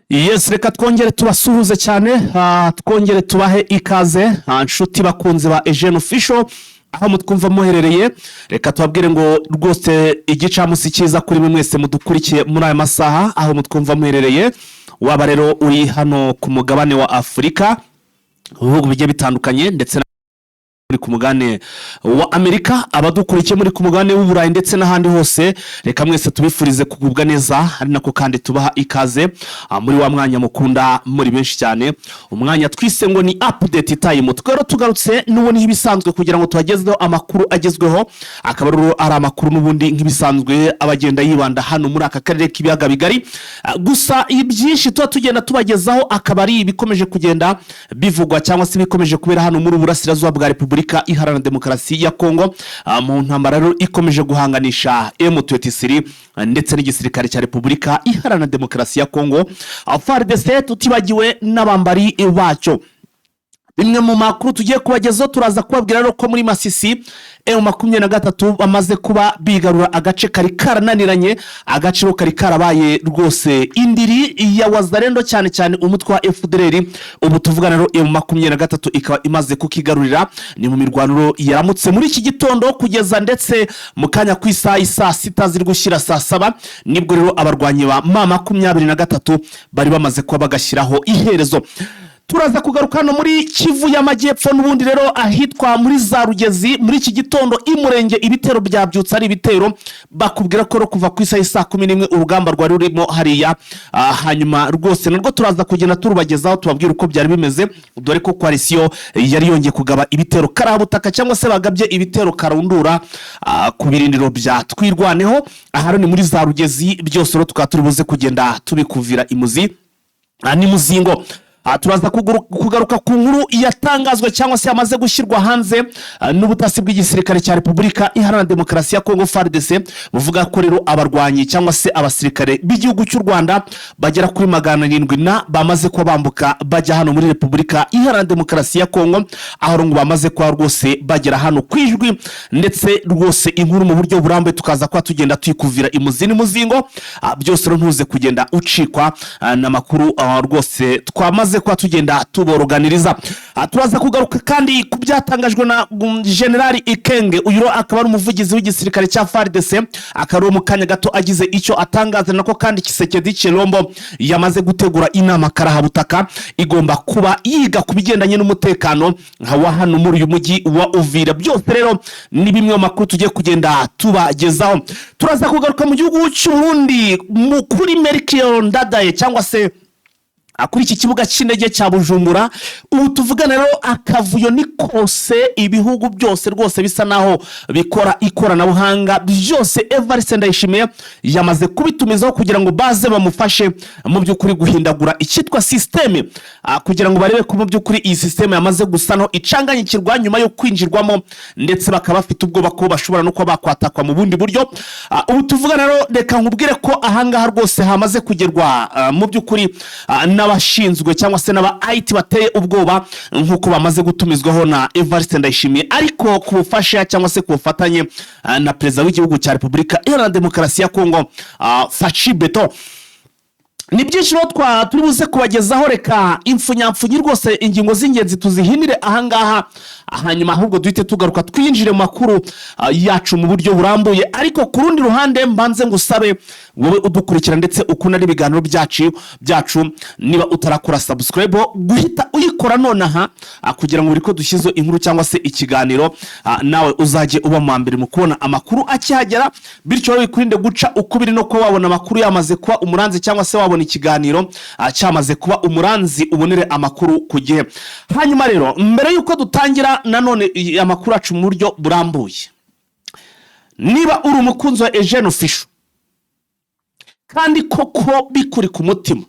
Yes, reka twongere tubasuhuze cyane, twongere tubahe ikaze, nshuti bakunze ba Eugene Official, aho mutwumva muherereye. Reka tubabwire ngo rwose igicamusi cyiza kuri mwe mwese mudukurikiye muri aya masaha, aho mutwumva muherereye. Waba rero uri hano ku mugabane wa Afurika, ibihugu bigiye bitandukanye, ndetse muri ku mugabane wa Amerika, abadukurikiye muri ku mugabane w'Uburayi ndetse n'ahandi hose, reka mwese tubifurize kugubwa neza, ari nako kandi tubaha ikaze muri wa mwanya mukunda muri benshi cyane, umwanya twise ngo ni update time. Twero tugarutse n'ubundi nk'ibisanzwe kugira ngo tubagezeho amakuru agezweho, akaba ari amakuru n'ubundi nk'ibisanzwe abagenda yibanda hano muri aka karere k'ibiyaga bigari. Gusa ibyinshi tuba tugenda tubagezaho akaba ari ibikomeje kugenda bivugwa cyangwa se bikomeje kubera hano muri Burasirazuba bwa Repubulika Iharanira Demokarasi ya Kongo, mu ntambara rero ikomeje guhanganisha M23 ndetse n'igisirikare cya Repubulika Iharanira Demokarasi ya Kongo, FARDC, tutibagiwe n'abambari bacyo. Bimwe mu makuru tugiye kubagezaho, turaza kubabwira rero ko muri Masisi M23 bamaze kuba bigarura agace kari karananiranye, agaciro kari karabaye rwose indiri ya Wazalendo, cyane cyane umutwe wa FDLR. Ubu tuvugana rero M23 ikaba imaze kukigarurira, ni mu mirwaniro yaramutse muri iki gitondo kugeza ndetse mu kanya ku saa 6 ziri gushyira saa 7, nibwo rero abarwanyi ba M23 bari bamaze kuba bagashyiraho iherezo. Turaza kugaruka no muri Kivu y'Amajyepfo n'ubundi rero ahitwa muri za Rugezi muri iki gitondo imurenge, ibitero byabyutse ari ibitero bakubwira ko kuva ku saa 11 urugamba rwari rurimo hariya. Hanyuma rwose nubwo turaza kugenda turubagezaho tubabwira uko byari bimeze, dore ko coalition yari yongeye kugaba ibitero karabutaka cyangwa se bagabye ibitero karundura ku birindiro bya Twirwaneho. Aha ni muri za Rugezi, byose rero tukaba turibuze kugenda tubikuvira imuzi ni muzingo. Turaza kugaruka ku nkuru yatangazwe cyangwa se yamaze gushyirwa hanze n'ubutasi bw'igisirikare cya Repubulika Iharanira Demokarasi ya Kongo FARDC, buvuga ko rero abarwanyi cyangwa se abasirikare b'igihugu cy'u Rwanda bagera kuri 700 bamaze kuba bambuka bajya hano muri Repubulika Iharanira Demokarasi ya Kongo, aho ngo bamaze kuba rwose bagera hano kwijwi, ndetse rwose inkuru mu buryo burambuye tukaza kwa tugenda tuyikuvira imuzini muzingo. Byose rero ntuze kugenda ucikwa n'amakuru rwose twamaze kwa tugenda tuboroganiriza. Turaza kugaruka kandi ku byatangajwe na General Ikenge, uyu akaba ari umuvugizi w'igisirikare cya FARDC, akaba mu kanya gato agize icyo atangaza, nako kandi Kisekedi Chilombo yamaze gutegura inama karahabutaka igomba kuba yiga ku bigendanye n'umutekano wa hano muri uyu mujyi wa Uvira. Byose rero ni bimwe mu makuru tugiye kugenda tubagezaho. Turaza kugaruka mu gihugu cy'Uburundi kuri Melchior Ndadaye cyangwa se kuri iki kibuga cy'indege cya Bujumbura. Ubu tuvugana rero akavuyo ni kose, ibihugu byose rwose bisa naho bikora ikoranabuhanga byose Evariste Ndayishimiye yamaze kubitumizaho kugira ngo baze bamufashe mu by'ukuri guhindagura icyitwa systeme, kugira ngo barebe ko mu by'ukuri iyi systeme yamaze gusanaho icanganyikirwa nyuma yo kwinjirwamo, ndetse bakaba bafite ubwoba ko bashobora no kuba bakwatakwa mu bundi buryo. Ubu tuvugana rero reka nkubwire ko ahangaha rwose hamaze kugerwa mu by'ukuri n'abashinzwe cyangwa se n'aba IT bateye ubwoba, nk'uko bamaze gutumizwaho na Evariste Ndayishimiye, ariko ku bufasha cyangwa se ku bufatanye na perezida w'igihugu cya Repubulika Iharanira Demokarasi ya Kongo Faci Beto. Ni byinshi rero turi buze kubagezaho, reka impfunyapfunyi rwose ingingo z'ingenzi tuzihinire ahangaha, hanyuma ahubwo duhite tugaruka twinjire mu makuru yacu mu buryo burambuye. Ariko ku rundi ruhande mbanze ngusabe wowe udukurikira ndetse ukunda n'ibiganiro byacu, niba utarakora subscribe guhita uyikora nonaha, kugira ngo buri ko dushyizo inkuru cyangwa se ikiganiro nawe uzajye uba mu mbere mu kubona amakuru akihagera, bityo wowe wikurinde guca ukubiri no ko wabona amakuru yamaze kuba umuranzi cyangwa se wabona ikiganiro cyamaze kuba umuranzi, ubonere amakuru ku gihe. Hanyuma rero mbere yuko dutangira nanone amakuru acu mu buryo burambuye, niba uri umukunzi wa Eugene Official kandi koko bikuri ku mutima,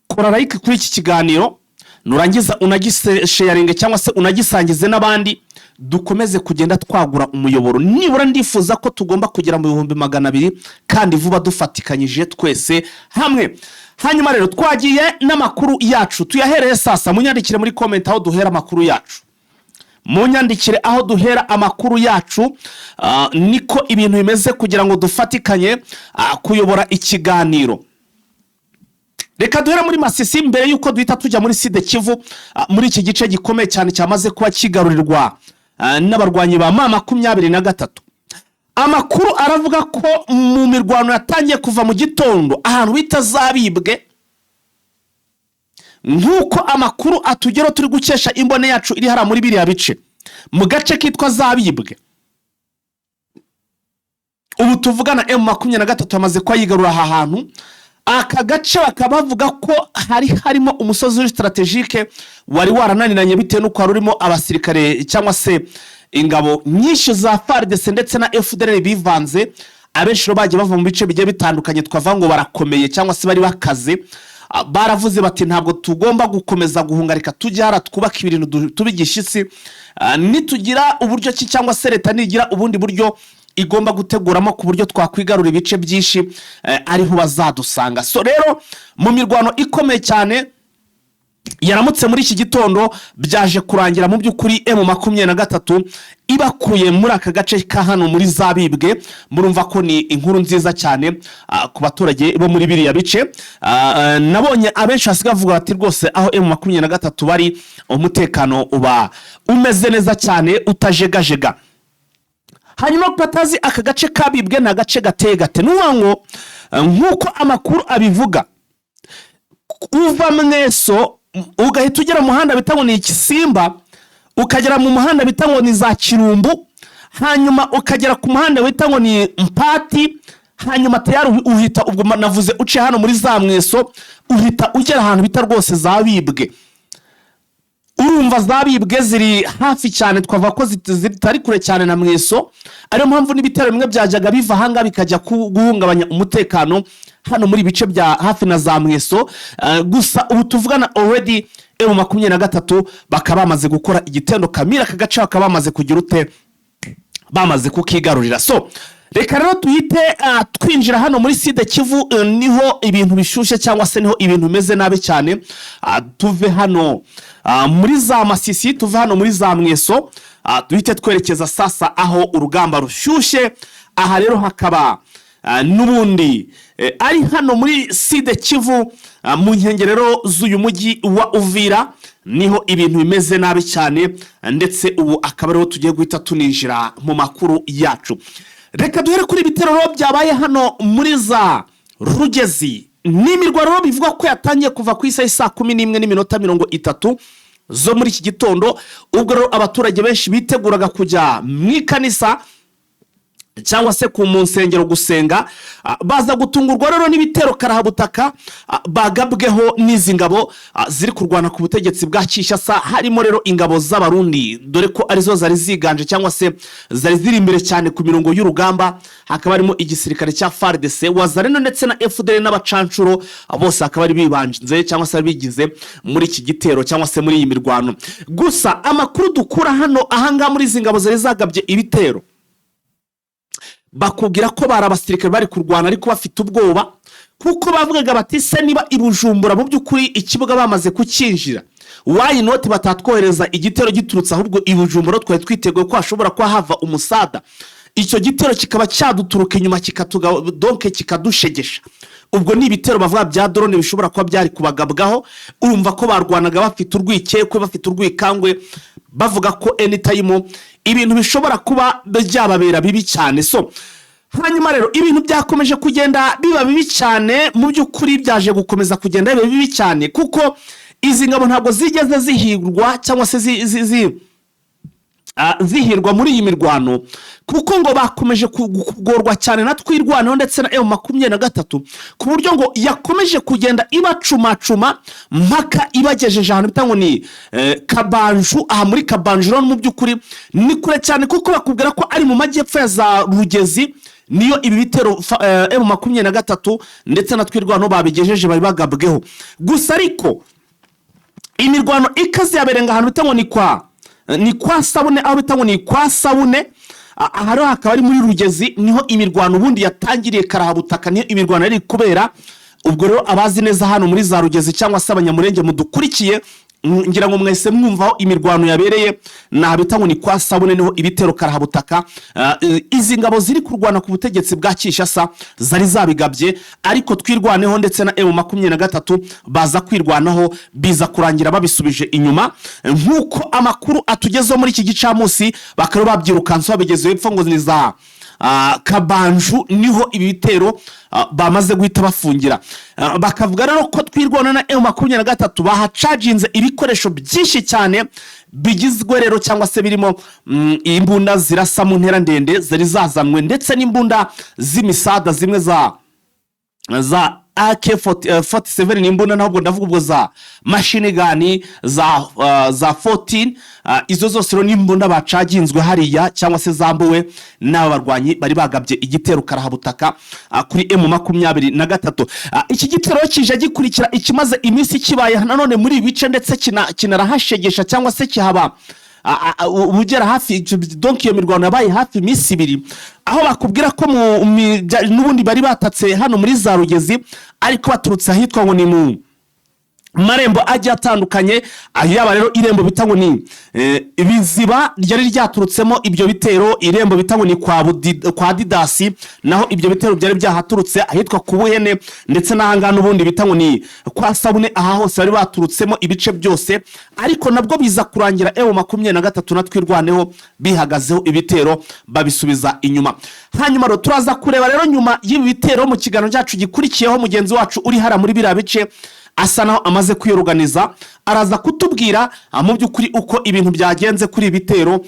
kora like kuri iki kiganiro, nurangiza unagisharinge cyangwa se unagisangize n'abandi, dukomeze kugenda twagura umuyoboro. Nibura ndifuza ko tugomba kugera mu 200 kandi vuba dufatikanyije twese hamwe. Hanyuma rero twagiye n'amakuru yacu, tuyahereye sasa. Munyandikire muri comment aho duhera amakuru yacu, munyandikire aho duhera amakuru yacu, niko ibintu bimeze kugira ngo dufatikanye kuyobora ikiganiro. reka duhera muri Masisi mbere yuko duhita tujya muri Sud Kivu, muri iki gice gikomeye cyane cyamaze kuba kigarurirwa n'abarwanyi ba M23. Amakuru aravuga ko mu mirwano yatangiye kuva mu gitondo ahantu bita Zabibwe, nkuko amakuru atugero turi gukesha imbone yacu iri hara muri biriya bice mu gace kitwa Zabibwe. Ubu tuvugana M23 yamaze kwa yigarura aha hantu. Aka gace bakaba bavuga ko harimo umusozi uri strategique wari warananiranye bitewe n'uko harimo abasirikare cyangwa se ingabo nyinshi za FARDC ndetse na FDLR bivanze. Abenshi bagiye bava mu bice bigiye bitandukanye, twavuga ngo barakomeye cyangwa se bari bakaze. Baravuze bati ntabwo tugomba gukomeza guhungarika, tujyara twubaka ibintu tubigishitsi, nitugira uburyo ki cyangwa se leta nigira ubundi buryo igomba guteguramo ku buryo twakwigarura ibice byinshi ariho bazadusanga. So rero mu mirwano ikomeye cyane yaramutse muri iki gitondo byaje kurangira mu by'ukuri M23 ibakuye muri aka gace ka hano muri Zabibwe. Murumva ko ni inkuru nziza cyane ku baturage bo muri biriya bice. Nabonye abenshi hasiga bavuga ati rwose aho M23 bari umutekano uba umeze neza cyane utajegajega. Hanyuma patazi aka gace kabibwe na gace gategate n'uwango nkuko amakuru abivuga, uva Mweso ugahita ugera mu muhanda bitango ni Ikisimba, ukagera mu muhanda bitango ni za Kirumbu, hanyuma ukagera ku muhanda bitango ni Mpati, hanyuma tayari uhita ubwo navuze uce hano muri za Mweso uhita ugera ahantu bita rwose Zabibwe. Urumva Zabibwe ziri hafi cyane, twavuga ko zitari kure cyane na Mweso. Ariyo mpamvu n'ibitero bimwe byajyaga biva hanga bikajya guhungabanya umutekano hano muri bice bya hafi na za Mweso. Gusa ubu tuvugana already M23 bakaba bamaze gukora igitendo kamira kagaca, bakaba bamaze kugira ute, bamaze kukigarurira. So reka rero tuhite twinjira hano muri Sud Kivu, niho ibintu bishushe cyangwa se niho ibintu bimeze nabi cyane. Tuve hano muri za Masisi, tuve hano muri za Mweso, duhite twerekeza sasa aho urugamba rushyushye. Aha rero hakaba nubundi ari hano muri Sud Kivu, mu nkengerero z'uyu mujyi wa Uvira niho ibintu bimeze nabi cyane, ndetse ubu akaba rero tugiye guhita tuninjira mu makuru yacu. Reka duhere kuri ibitero byabaye hano muri za Rugezi. N'imirwano bivuga ko yatangiye kuva ku isaha 11:30 zo muri iki gitondo, ubwo rero abaturage benshi biteguraga kujya mu ikanisa cyangwa se ku munsengero gusenga, baza gutungurwa rero n'ibitero karahabutaka bagabweho n'izi ngabo ziri kurwana ku butegetsi bwa Kinshasa. Harimo rero ingabo z'abarundi, dore ko arizo zari ziganje cyangwa se zari ziri imbere cyane ku mirongo y'urugamba. Hakaba harimo igisirikare cya FARDC, Wazalendo ndetse na FDL n'abacancuro, bose akaba ari bibanze cyangwa se bigize muri iki gitero cyangwa se muri iyi mirwano. Gusa amakuru dukura hano ahanga muri izi ngabo zari zagabye ibitero, bakubwira ko bari abasirikare bari kurwana ariko bafite ubwoba, kuko bavugaga bati se niba ibujumbura mu by'ukuri ikibuga bamaze kukinjira, why not batatwohereza igitero giturutse ahubwo ibujumbura twari twiteguye ko hashobora kwa hava umusada, icyo gitero kikaba cyaduturuka inyuma donc kikadushegesha. Ubwo ni ibitero bavuga bya drone bishobora kuba byari kubagabwaho. Urumva ko barwanaga bafite urwikekwe, bafite urwikangwe, bavuga ko anytime ibintu bishobora kuba byababera bibi cyane. So hanyuma rero ibintu byakomeje kugenda biba bibi cyane, mu by'ukuri byaje gukomeza kugenda biba bibi cyane, kuko izi ngabo ntabwo zigeze zihirwa cyangwa se zihirwa muri iyi mirwano, kuko ngo bakomeje kugorwa cyane na twirwanaho ndetse na M23, ku buryo ngo yakomeje kugenda ibacumacuma mpaka ibagejeje ahantu bitango ni Kabanju. Aha muri Kabanju no mu by'ukuri ni kure cyane, kuko bakubwira ko ari mu majyepfo ya za Rugezi, niyo ibi bitero M23 ndetse na twirwanaho babigejeje bari bagabweho. Gusa ariko imirwano ikaze yaberenga ahantu bitango ni kwa Sabune, aho bitango ni kwa Sabune. Aha rero hakaba ari muri Rugezi niho imirwano ubundi yatangiriye karahabutaka, niyo imirwano yari kubera. Ubwo rero abazi neza hano muri za Rugezi cyangwa se abanyamurenge mudukurikiye, ngira ngo mwese mwumvaho imirwano yabereye nahabita ngo ni kwa Sabune niho ibitero karahabutaka. Izi ngabo ziri kurwana ku butegetsi bwa Kinshasa zari zabigabye, ariko twirwaneho ndetse na M23 baza kwirwanaho biza kurangira babisubije inyuma. Nkuko amakuru atugezeho muri iki gicamunsi bakaba babyirukanse babigeze hepfo ngo ni za Kabanju niho ibi bitero bamaze guhita bafungira. Bakavuga rero ko twirwana na M23 bahacaginze ibikoresho byinshi cyane bigizwe rero cyangwa se birimo imbunda zirasa mu ntera ndende zari zazanwe, ndetse n'imbunda z'imisada zimwe za AK47 n'imbunda ntabwo ndavuga ubwo za machine gun za 14. Izo zose rero n'imbunda bacaginzwe hariya cyangwa se zambuwe n'abarwanyi bari bagabye igitero karahabutaka kuri M23. Iki gitero kije gikurikira ikimaze iminsi kibaye nanone muri ibice, ndetse kinarahashegesha cyangwa se kihaba ubugera hafi. Donc iyo mirwano yabaye hafi iminsi 2, aho bakubwira ko n'ubundi bari batatse hano muri za Rugezi, ariko baturutse ahitwa ngo ni mu marembo ajya atandukanye. Yaba rero irembo bitango ni Biziba ryari ryaturutsemo ibyo bitero, irembo bitango ni kwa Didasi naho ibyo bitero byari byahaturutse ahitwa ku Buhene, ndetse n'ahanga n'ubundi bitango ni kwa Sabune. Aha hose bari baturutsemo ibice byose, ariko nabwo biza kurangira M23 natwirwaneho bihagazeho ibitero babisubiza inyuma. Hanyuma rero turaza kureba rero nyuma y'ibi bitero mu kiganiro cyacu gikurikiyeho mugenzi wacu uri hara muri bira bice asa naho amaze kwiyoruganiza, araza kutubwira mu by'ukuri uko ibintu byagenze kuri ibitero.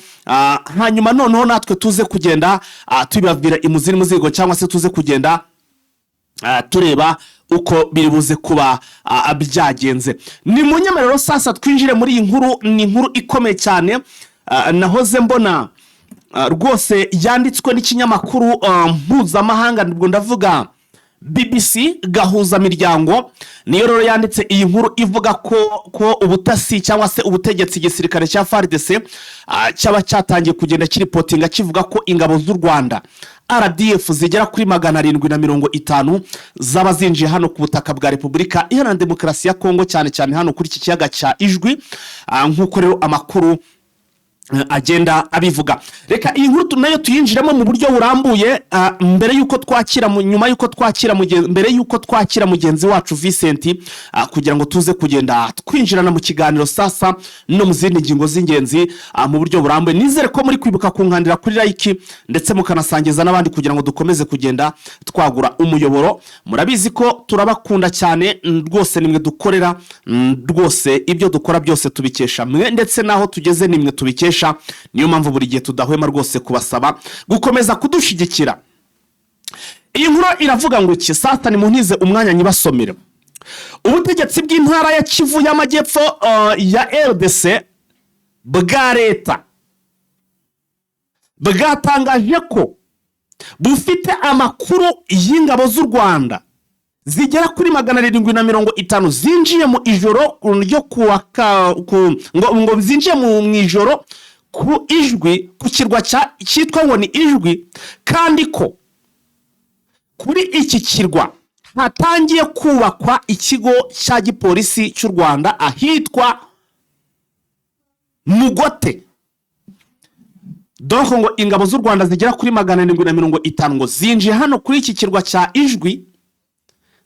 Hanyuma noneho natwe tuze kugenda tubabwira imuzini muzigo, cyangwa se tuze kugenda tureba uko biribuze kuba byagenze. Ni mu nyemerero sasa twinjire muri iyi nkuru. Ni inkuru ikomeye cyane nahoze mbona rwose yanditswe n'ikinyamakuru mpuzamahanga, nibwo ndavuga BBC gahuza miryango. Niyo rero yanditse iyi nkuru ivuga ko ubutasi cyangwa se ubutegetsi gisirikare cya FARDC cyaba cyatangiye kugenda kiripotinga kivuga ko ingabo z'u Rwanda RDF zigera kuri 750 zaba zinjiye hano ku butaka bwa Repubulika Iharanira Demokarasi ya Kongo, cyane cyane hano kuri iki kiyaga cya Ijwi. Nkuko rero amakuru agenda abivuga. Reka iyi nkuru nayo tuyinjiramo mu buryo burambuye mbere yuko twakira nyuma yuko twakira mbere yuko twakira mugenzi wacu Vincent, kugira ngo tuze kugenda twinjirana mu kiganiro sasa no mu zindi ngingo z'ingenzi mu buryo burambuye. Nizere ko muri kwibuka kunkandira kuri like ndetse mukanasangiza n'abandi kugira ngo dukomeze kugenda twagura umuyoboro. Murabizi ko turabakunda cyane rwose, nimwe dukorera rwose, ibyo dukora byose tubikesha mwe, ndetse naho tugeze nimwe tubikesha. Niyo mpamvu buri gihe tudahwema rwose kubasaba gukomeza kudushigikira. Iyi nkuru iravuga ngo iki sasa, ni muntize umwanya nyibasomere. Ubutegetsi bw'intara ya Kivu y'Amajyepfo ya RDC bwa leta bwatangaje ko bufite amakuru y'ingabo z'u Rwanda zigera kuri 750 zinjiye mu ijoro ryo ngo zinjiye mu ijoro ku Ijwi, ku kirwa cyitwa ngo ni Ijwi, kandi ko kuri iki kirwa hatangiye kubakwa ikigo cya gipolisi cy'u Rwanda ahitwa Mugote. Donc ngo ingabo z'u Rwanda zigera kuri 750 ngo zinjiye hano kuri iki kirwa cya Ijwi,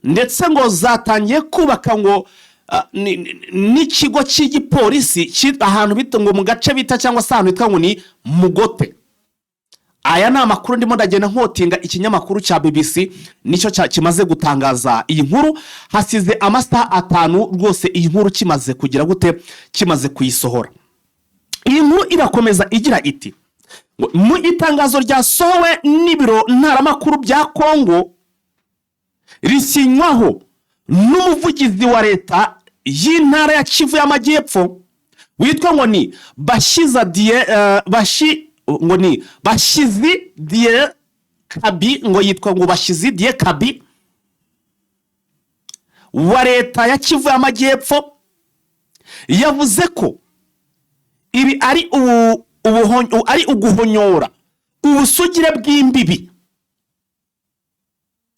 ndetse ngo zatangiye kubaka ngo n'ikigo cy'igipolisi ahantu bita ngo mu gace bita cyangwa se ahantu hitwa ngo ni Mugote. Aya ni amakuru ndimo ndagenda nkotinga ikinyamakuru cya BBC nicyo kimaze gutangaza iyi nkuru. Hasize amasaha 5 rwose iyi nkuru kimaze kugira gute, kimaze kuyisohora. Iyi nkuru irakomeza igira iti, mu itangazo ryasohowe n'ibiro ntaramakuru bya Kongo risinywaho n'umuvugizi wa leta y'intara ya Kivu y'Amajyepfo witwa ngo ni Bashizi Die Kabi, ngo yitwa ngo Bashizi Die Kabi wa leta ya Kivu y'Amajyepfo, yavuze ko ibi ari uguhonyora ubusugire bw'imbibi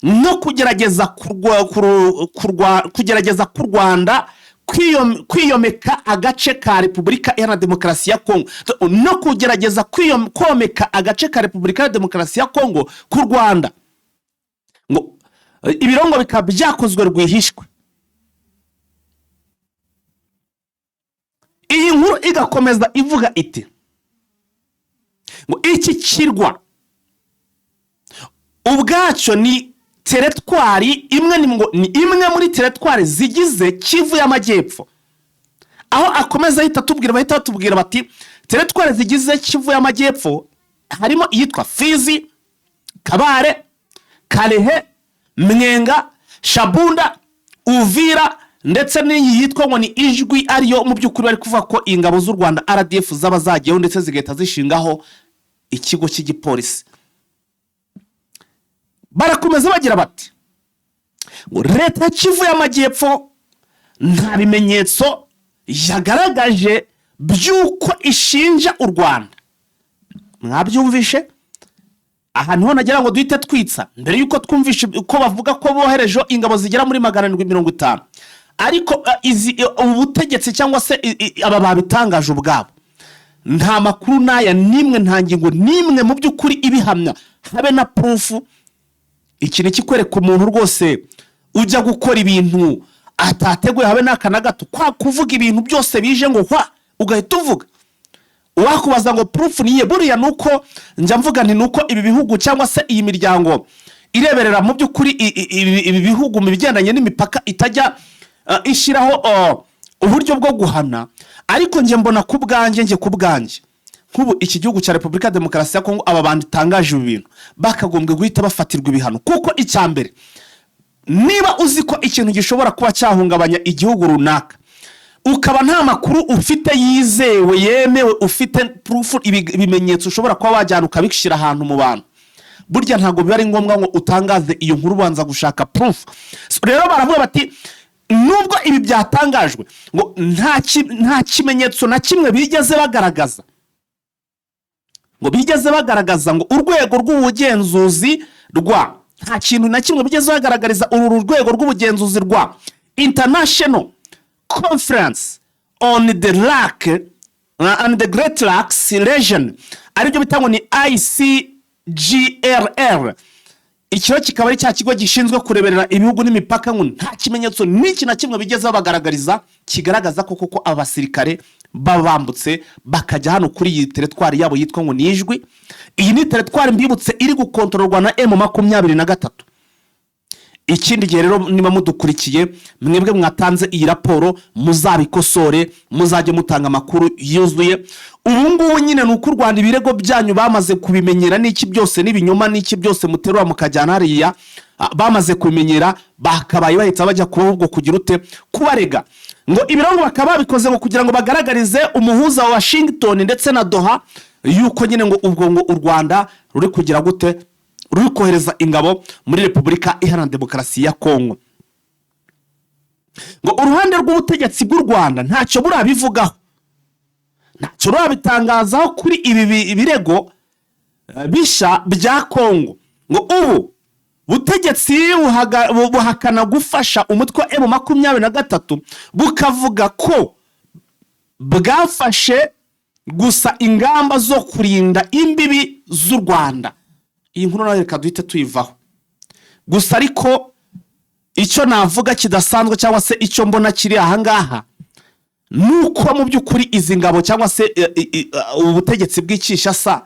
no kugerageza ku Rwanda kwiyomeka agace ka Repubulika Iharanira Demokarasi ya Kongo no kugerageza komeka agace ka Repubulika ya Demokarasi ya Kongo ku Rwanda, ngo ibirongo bikaba byakozwe rwihishwe. Iyi nkuru igakomeza ivuga iti ngo iki kirwa ubwacyo ni teretwari imwe, ni imwe muri teretwari zigize Kivu y'Amajyepfo. Aho akomeza bahita batubwira bati teretwari zigize Kivu y'Amajyepfo harimo iyitwa Fizi, Kabare, Kalehe, Mwenga, Shabunda, Uvira ndetse n'iyi yitwa ngo ni Ijwi, ariyo mu by'ukuri bari kuvuga ko ingabo z'u Rwanda RDF zaba zagiyeho ndetse zigahita zishingaho ikigo cy'igipolisi. Barakomeza bagira bati ngo leta ya Kivu y'Amajyepfo nta bimenyetso yagaragaje by'uko ishinja u Rwanda. Mwabyumvishe? Aha niho nagira ngo duhite twitsa mbere yuko twumvishe uko bavuga ko bohereje ingabo zigera muri 750, ariko ubutegetsi cyangwa se aba babitangaje ubwabo nta makuru naya nimwe, nta ngingo nimwe mu by'ukuri ibihamya habe na proof. Iki ni kikwereka umuntu rwose ujya gukora ibintu atateguye habe n'akana gato kwa kuvuga ibintu byose bije ngo hwa ugahita uvuga. Wakubaza ngo proof niye, buriya nuko njya mvuga nti nuko ibi bihugu cyangwa se iyi miryango ireberera mu by'ukuri ibi bihugu mu bigendanye n'imipaka itajya ishiraho uburyo bwo guhana. Ariko nje mbona ku bwanjye kubu iki gihugu cya Repubulika Demokarasi ya Kongo aba bandi tangaje ibintu bakagombwe guhita bafatirwa ibihano. Kuko icyambere, niba uzi ko ikintu gishobora kuba cyahungabanya igihugu runaka ukaba nta makuru ufite yizewe yemewe, ufite proof, ibimenyetso ushobora kuba wajyana ukabishira ahantu mu bantu, burya ntago biba ari ngombwa ngo utangaze iyo nkuru ubanza gushaka proof. Rero baravuga bati nubwo ibi byatangajwe ngo nta kimenyetso na kimwe bigeze bagaragaza, ngo urwego rw'ubugenzuzi nta kintu na kimwe bigeze bagaragariza uru rwego rw'ubugenzuzi rwa International Conference on the Great Lakes Region, aribyo bitango ni ICGLR. Ikiro kikaba ari cya kigo gishinzwe kureberera ibihugu n'imipaka, ngo nta kimenyetso n'iki na kimwe bigeze bagaragariza kigaragaza koko abasirikare babambutse bakajya hano kuri iyi teretwari yabo yitwa ngo ni Ijwi. Iyi ni teretwari mbibutse iri gukontororwa na M23. Ikindi gihe rero niba mudukurikiye mwebwe mwatanze iyi raporo muzabikosore, muzajye mutanga amakuru yuzuye. Ubu ngubu nyine nuko u Rwanda ibirego byanyu bamaze kubimenyera, n'iki byose n'ibinyoma n'iki byose muterura mukajyana hariya, bamaze kubimenyera bakabaye bahita bajya kubwo kugira ute kubarega. Ngo ibirango bakaba babikoze ngo kugira ngo bagaragarize umuhuza wa Washington ndetse na Doha yuko nyine ngo ubwo ngo u Rwanda ruri kugira gute, ruri kohereza ingabo muri Repubulika Iharanira Demokarasi ya Kongo. Ngo uruhande rw'ubutegetsi bw'u Rwanda ntacyo burabivugaho, ntacyo burabitangazaho kuri ibi birego bisha bya Kongo. Ngo ubu butegetsi buhakana gufasha umutwe wa M23, bukavuga ko bwafashe gusa ingamba zo kurinda imbibi z'u Rwanda. Iyi nkuru nayo reka duhite tuyivaho. Gusa ariko icyo navuga kidasanzwe cyangwa se icyo mbona kiri ahangaha nuko mu by'ukuri izi ngabo cyangwa se ubutegetsi bw'Kinshasa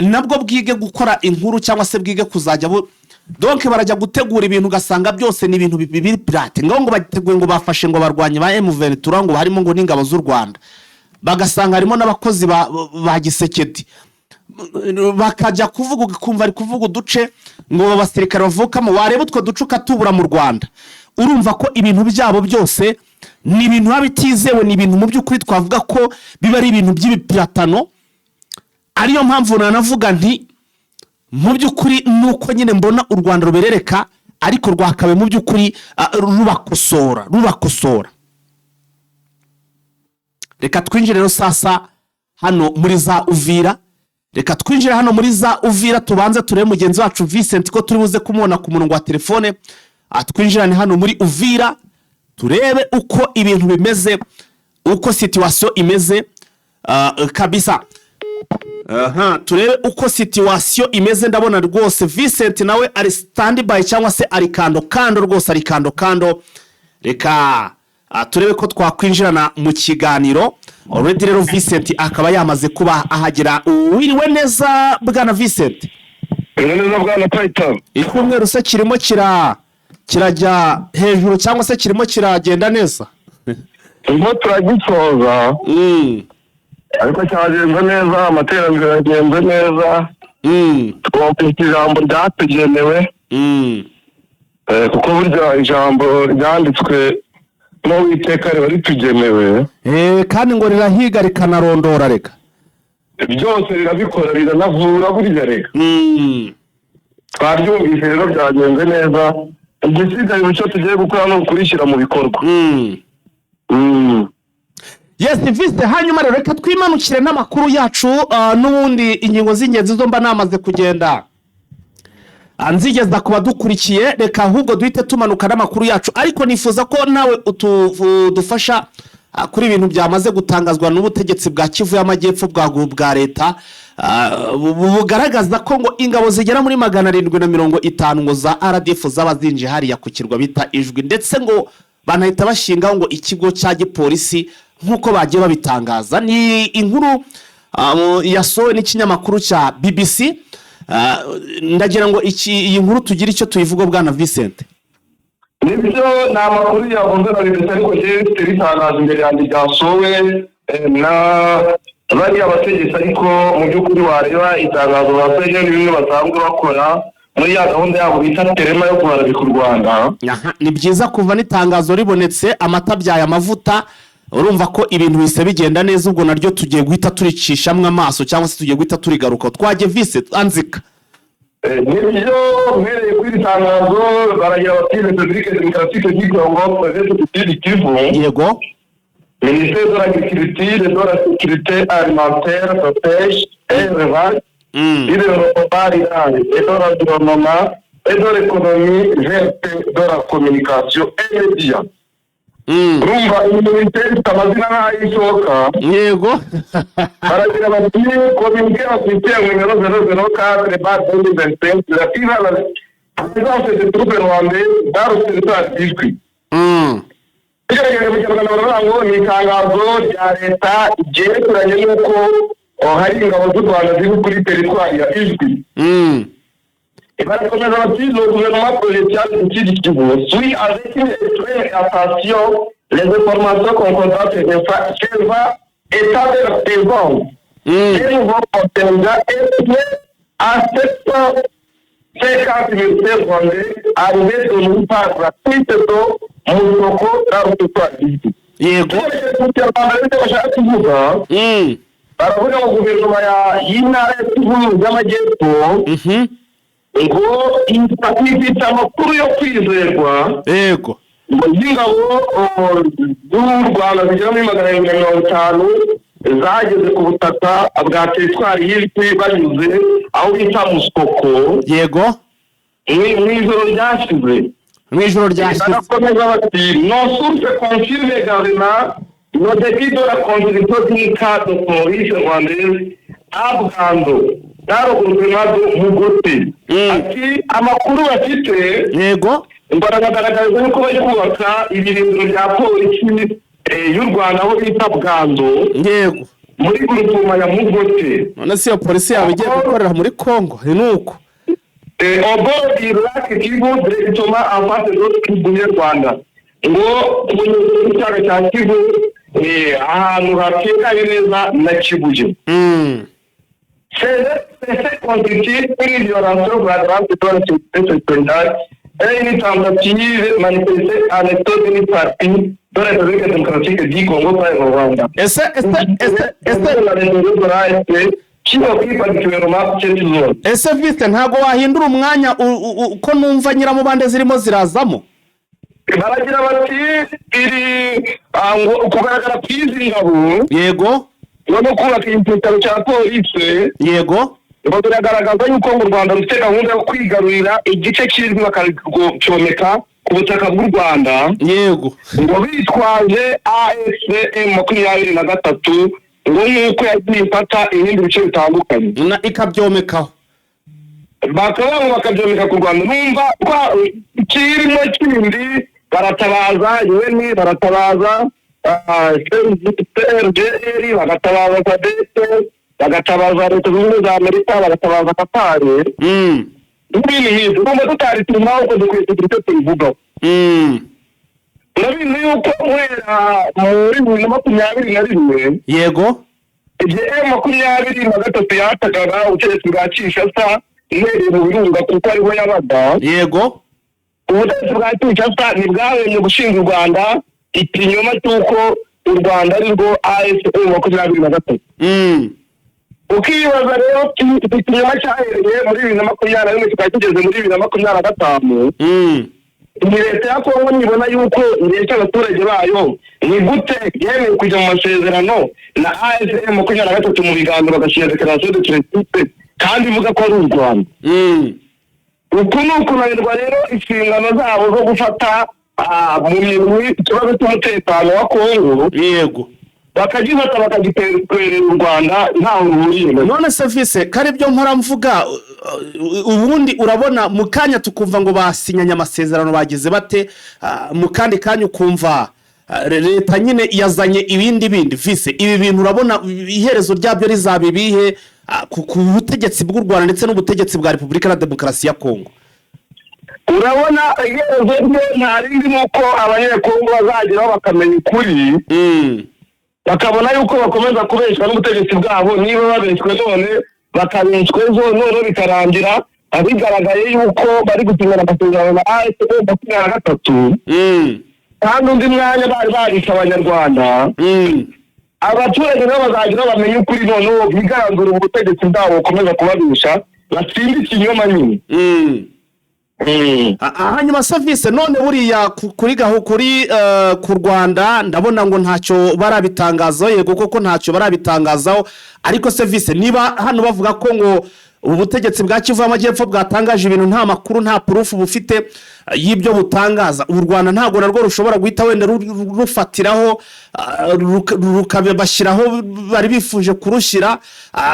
nabwo bwige gukora inkuru cyangwa se bwige kuzajya donc barajya gutegura ibintu gasanga byose ni ibintu bibiri pirate, ngo bagiteguye ngo bafashe ngo barwanye ba M23, ngo harimo ngo n'ingabo z'u Rwanda, bagasanga harimo n'abakozi ba Gisekedi, bakajya kuvuga ukumva ari kuvuga uduce ngo abasirikare bavukamo, wareba utwo ducuka tubura mu Rwanda. Urumva ko ibintu byabo byose ni ibintu babitizewe, ni ibintu mu by'ukuri twavuga ko biba ari ibintu by'ibipiratano. Ariyo mpamvu nanavuga nti mu by'ukuri nuko nyine mbona u Rwanda ruberereka, ariko rwakabe mu by'ukuri rubakosora. Reka twinjire rero sasa hano muri za Uvira. Reka twinjire hano muri za Uvira, tubanze turebe mugenzi wacu Vincent ko turi buze kumubona ku murongo wa telefone. Twinjirane hano muri Uvira turebe uko ibintu bimeze, uko situation imeze kabisa. Turebe uko situation imeze. Ndabona rwose Vincent nawe ari standby cyangwa se ari kando rwose, ari kando. Reka turebe ko twakwinjirana mu kiganiro. Already rero Vincent akaba yamaze kuba ahagera. Wiriwe neza bwana Vincent? Neza bwana Titan. Ikumweru se kirimo kirajya hejuru cyangwa se kirimo kiragenda neza? Ubwo turagisoza. Ariko cyagenze neza, amaterambere yagenze neza. Twumvise ijambo ryatugenewe. Kuko burya ijambo ryanditswe n'Uwiteka riba ritugenewe. Kandi ngo rirahiga rikanarondora reka. Byose rirabikora, riranavura burya reka. Twaryumvise rero byagenze neza. Igisigaye icyo tugiye gukora no kurishyira mu bikorwa. Yes, Viste, hanyuma rero reka twimanukire n'amakuru yacu. N'ubundi ingingo z'ingenzi zo mba namaze kugenda anzigeza kuba dukurikiye. Reka ahubwo duhite tumanuka n'amakuru yacu, ariko nifuza ko nawe dufasha kuri ibintu byamaze gutangazwa n'ubutegetsi bwa Kivu y'Amajyepfo bwa leta, bugaragaza ko ngo ingabo zigera muri 750 ngo za RDF z'abazinje hariya ku kirwa bita Ijwi, ndetse ngo banahita bashinga ngo ikigo cya gipolisi nkuko bagiye babitangaza. Ni inkuru yasohowe n'ikinyamakuru cya BBC. Ndagira ngo iyi nkuru tugira icyo tuyivuga bwana Vincent. Nibyo ni amakuru yavuze na leta, ariko je ritangaza imbere yanjye ryasohowe na bari abategetsi, ariko mu by'ukuri wareba itangazo basohoye n'ibimwe basanzwe bakora muri ya gahunda yabo bita terema yo kubarabika u Rwanda. Ni byiza kuva n'itangazo ribonetse amata byaye amavuta, urumva ko ibintu bise bigenda neza. Ubwo naryo tugiye guhita turicishamwe amaso cyangwa se tugiye guhita turigaruka. Twaje Vincent anzika. Nibyo mwereye kuri tangazo baragira bati République démocratique du Congo préfet du Kivu. Yego. Ministère de l'Agriculture, de la Sécurité alimentaire, de pêche et élevage, et de l'environnement, et de l'environnement, et de l'économie verte, de la communication et les médias. Rumba immunitaire tamazina n'ayisohoka. Yego. Baragira bati communiquer officiel numéro 004/2025 relative à la présence des troupes rwandaises dans le territoire d'Ijwi. Igerageza kugira ngo ni itangazo rya leta ryerekeranye n'uko hari ingabo z'u Rwanda ziri kuri teritwari ya Ijwi. Barakomeza bati le gouvernement provincial du Kivu suit avec une extrême attention les informations concordantes servant état de la présence et nouveau contingent est prêt à 750 militaires rwandais arrivés de nous par la piste d'eau Mousoko dans le territoire d'Ijwi. Yego. Baravuga ngo guverinoma y'intara ya Kivu y'Amajyepfo ngo ifite amakuru yo kwizerwa. Yego. Ngo ingabo z'u Rwanda zigera muri 750 zageze ku butaka bwa teritwari y'Ijwi banyuze aho bita Musoko. Yego. Mw'ijoro ryashize. Barakomeza bati nos sources confirment également le début de la construction d'une carte de police rwandaise à Bugando dans le gouvernement de Mugote. Ati amakuru bafite. Yego. Baragaragaza yuko bari kubaka ibirindiro bya polisi y'u Rwanda aho bita Bugando. Yego. Muri groupement ya Mugote. None si yo polisi yawe igiye gukorera muri Congo nuko. Au bord du lac Kivu, directement en face de l'autre Kivu y'u Rwanda. Ngo mu cyaro cya Kivu ahantu hatekanye neza na Kibuye. C'est constitué une violation flagrante de la sécurité territoriale et une tentative manifestée à l'état d'une partie de la République démocratique du Congo par le Rwanda. Ese Viste ntago wahindura umwanya uko numva nyiramubande zirimo zirazamo? Baragira bati iri kugaragara kwizi ngabo. Yego. No kubaka imputaro cya polisi. Yego. Ngo biragaragaza yuko mu Rwanda rufite gahunda yo kwigarurira igice cy'Ijwi bakacomeka ku butaka bw'u Rwanda yego ngo bitwaje AFCM 23 ngo nuko yagiye ifata ibindi bice bitandukanye ikabyomekaho bakaba bakabyomeka ku Rwanda numva kirimo kindi baratabaza UN baratabaza CRGL bagatabaza SADC bagatabaza Leta Zunze Ubumwe za Amerika bagatabaza Qatar n'ibindi nk'ibyo numva tutari tumaho ko dukwiye kugira icyo tubivugaho urabizi yuko guhera muri 2021 yego igihe M23 yatagaga ubutegetsi bwa Kinshasa ihereye mu birunga kuko ariho yabaga yego ubutegetsi bwa Kinshasa ntibwahemye gushinga u Rwanda ikinyoma cy'uko u Rwanda ari rwo AFCM 23 ukibaza rero ikinyoma cyahereye muri 2021 kikaba kigeze muri 2025 ni leta ya Kongo nibona yuko leta y'abaturage bayo ni gute yemeye kujya mu masezerano na AFCM 23 mu biganiro bagashyira declaration de principe kandi ivuga ko ari u Rwanda uku ni ukunanirwa rero inshingano zabo zo gufata mu minwe ikibazo cy'umutekano wa Kongo yego bakagifata bakagiterera u Rwanda ntaho ruhuriye none service kari byo nkora mvuga ubundi urabona mu kanya tukumva ngo basinyanye amasezerano bagize bate mu kandi kanya ukumva leta nyine yazanye ibindi vise ibi bintu urabona iherezo ryabyo rizabibihe ku butegetsi bw'u Rwanda ndetse n'ubutegetsi bwa Repubulika ya Demokarasi ya Kongo urabona iherezo rye nta rindi nuko abanyekongo bazageraho bakamenya ukuri bakabona yuko bakomeza kubeshwa n'ubutegetsi bwabo niba babeshwe none bakabeshwe none bikarangira bigaragaye yuko bari gusinyana amasezerano na AFCM 23 kandi undi mwanya bari barisha abanyarwanda abaturage nabo bazagira bamenye ukuri none bigaragura ubutegetsi bwabo bukomeza kubabisha batsinde ikinyoma nyine hanyuma service none buriya kuri ku Rwanda ndabona ngo ntacyo barabitangazaho yego koko ntacyo barabitangazaho ariko service niba hano bavuga ko ngo ubutegetsi bwa Kivu y'Amajyepfo bwatangaje ibintu nta makuru nta proof bufite y'ibyo butangaza u Rwanda ntago narwo rushobora guhita wenda rufatiraho rukabashyiraho bari bifuje kurushira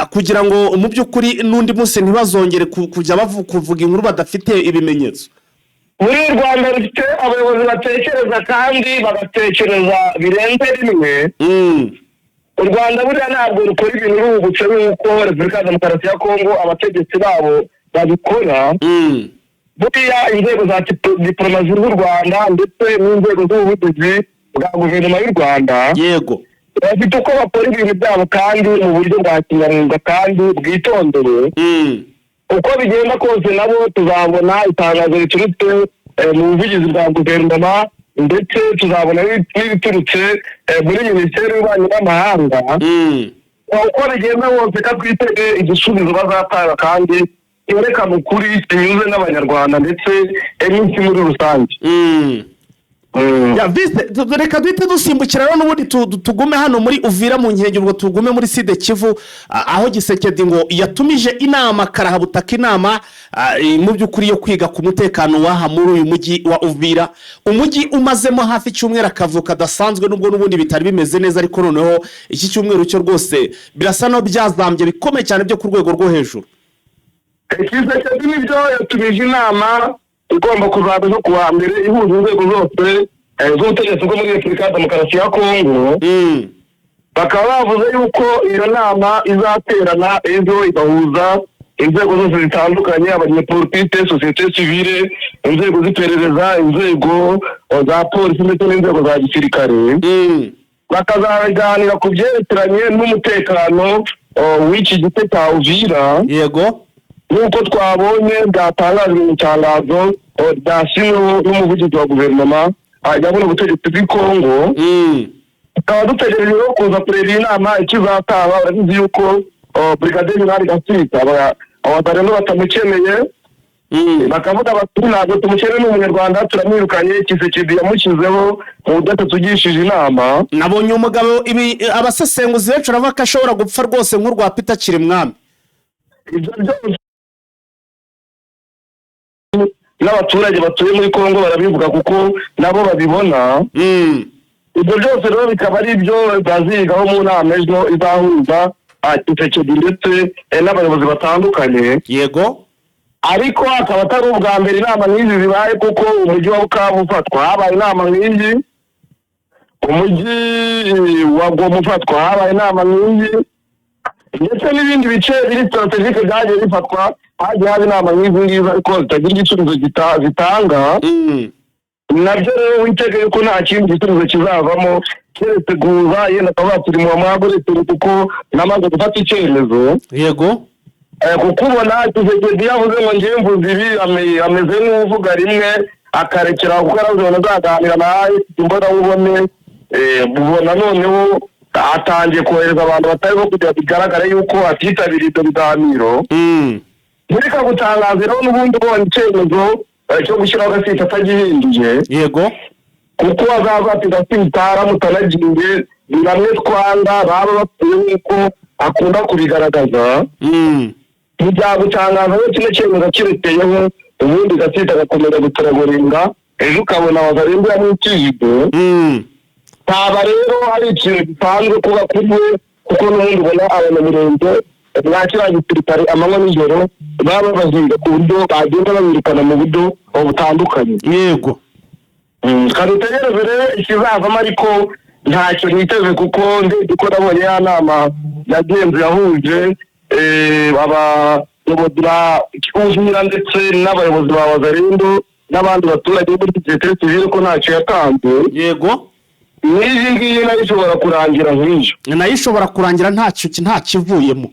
kugira ngo mu by'ukuri n'undi munsi ntibazongere kujya kuvuga inkuru badafite ibimenyetso muri Rwanda rufite abayobozi batekereza kandi bagatekereza birenze rimwe u Rwanda buriya ntabwo rukora ibintu rubutse nk'uko Repubulika ya Demokarasi ya Kongo abategetsi babo babikora buriya inzego za diplomasi z'u Rwanda ndetse n'inzego z'ubuvugizi bwa guverinoma y'u Rwanda yego bafite uko bakora ibintu byabo kandi mu buryo bwa kinyamwuga kandi bwitondeye uko bigenda kose nabo tuzabona itangazo riturutse mu buvugizi bwa guverinoma ndetse tuzabona n'ibiturutse muri Minisiteri y'Ububanyi n'Amahanga uko bigenda bose katwitege igisubizo bazatanga kandi yerekana ukuri kinyuze n'abanyarwanda ndetse n'isi muri rusange reka duhite dusimbukira rero n'ubundi tugume hano muri Uvira mu nkengero ngo tugume muri Sud Kivu aho Gisekedi ngo yatumije inama karahabutaka inama mu by'ukuri yo kwiga ku mutekano waha muri uyu mujyi wa Uvira umujyi umazemo hafi cyumwera akavuka dasanzwe nubwo n'ubundi bitari bimeze neza ariko noneho iki cyumweru cyo rwose birasa no byazambye bikomeye cyane byo ku rwego rwo hejuru Gisekedi nibyo yatumije inama igomba kuzaba no kuwa mbere ihuza inzego zose z'ubutegetsi bwo muri Repubulika ya Demokarasi ya Kongo bakaba bavuze yuko iyo nama izaterana ejo igahuza inzego zose zitandukanye abanyepolitike societe civile inzego z'iperereza inzego za polisi ndetse n'inzego za gisirikare bakazaganira ku byerekeranye n'umutekano w'iki gice cya Uvira yego nuko twabonye bwatangajwe mu itangazo ryashyizweho n'umuvugizi wa guverinoma ajyamo n'ubutegetsi bw'i Kongo tukaba dutegereje kuza kureba iyi nama ikizataba urabizi yuko Brigadier General Gatsinzi abatarendo batamukeneye bakavuga bati ntabwo tumukeneye n'umunyarwanda turamwirukanye Kisekedi yamushyizeho mu budatugishije inama nabonye umugabo abasesenguzi benshi uravuga ko ashobora gupfa rwose nk'urwa Peter Kirimwami ibyo byose n'abaturage batuye muri Kongo barabivuga kuko nabo babibona. Ibyo byose rero bikaba ari byo bazigaho mu nama ejo izahuza Tshisekedi ndetse n'abayobozi batandukanye. Yego. Ariko akaba atari ubwa mbere inama nk'izi zibaye kuko umujyi wa Bukavu ufatwa habaye inama nk'iyi, umujyi wa Goma ufatwa habaye inama nk'iyi, ndetse n'ibindi bice biri strategique byagiye bifatwa hagiye haba inama nk'izi ngizi ariko zitagira igisubizo zitanga. Nabyo rero witege yuko nta kindi gisubizo kizavamo keretse guza yenda akaba turi mu mwaguretse kuko namaze gufata icyemezo. Yego. Kuko ubona Tshisekedi yavuze ngo ngiye mvuze ibi ameze nk'uvuga rimwe akarekera kuko arazibona azaganira nawe imbona ubone ubona noneho atangiye kohereza abantu batari bo kugira bigaragare yuko atitabiriye ibyo biganiro. Ntirika gutangaza rero n'ubundi ubonye icyemezo cyo gushyiraho agasita atagihinduye. Yego. Kuko azazatinda kwitara mutanagiye biramwe twanga baba batuye yuko akunda kubigaragaza. Ntibyagutangaza rero kino cyemezo kireteyeho ubundi gasita agakomeza guturagoringa ejo ukabona Wazalendo yamwikijwe. Taba rero hari ikintu gisanzwe kuba kubwe kuko n'ubundi ubona abanyamurenge mwa kiriya gisirikare amanywa n'ijoro baba bazinga ku buryo bagenda babirukana mu buryo butandukanye. Yego. Kadutegereze rero ikizavamo ariko ntacyo niteze kuko ndetse ko nabonye ya nama yagenze yahuje abayobozi ba Uvira ndetse n'abayobozi ba Wazalendo n'abandi baturage muri Tshisekedi civile ko ntacyo yatanze. Yego. N'iyi ngiyi nayo ishobora kurangira nk'icyo. Nayo ishobora kurangira nta kivuyemo.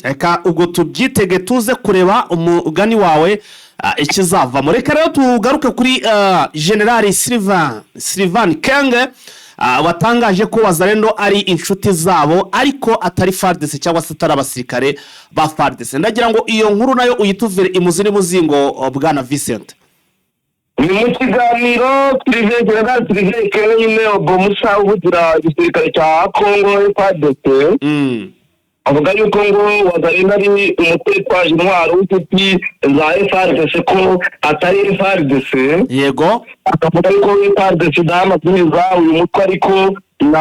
Eka ubwo tubyitege tuze kureba umugani wawe ikizavamo. Reka rero tugaruke kuri General Sylvain Kenge watangaje ko Wazalendo ari inshuti zabo ariko atari FARDC cyangwa se atari abasirikare ba FARDC. Ndagira ngo iyo nkuru nayo uyituvire imuzini muzingo bwana Vincent. Ni mu kiganiro General Sylvain Kenge nyine Bomusa ubugira igisirikare cya Kongo FARDC. Avuga yuko ngo Wazalendo ari umutwe twaje intwaro w'inshuti za FARDC ko atari FARDC. Yego. Akavuga yuko FARDC idamabwiriza uyu mutwe ariko na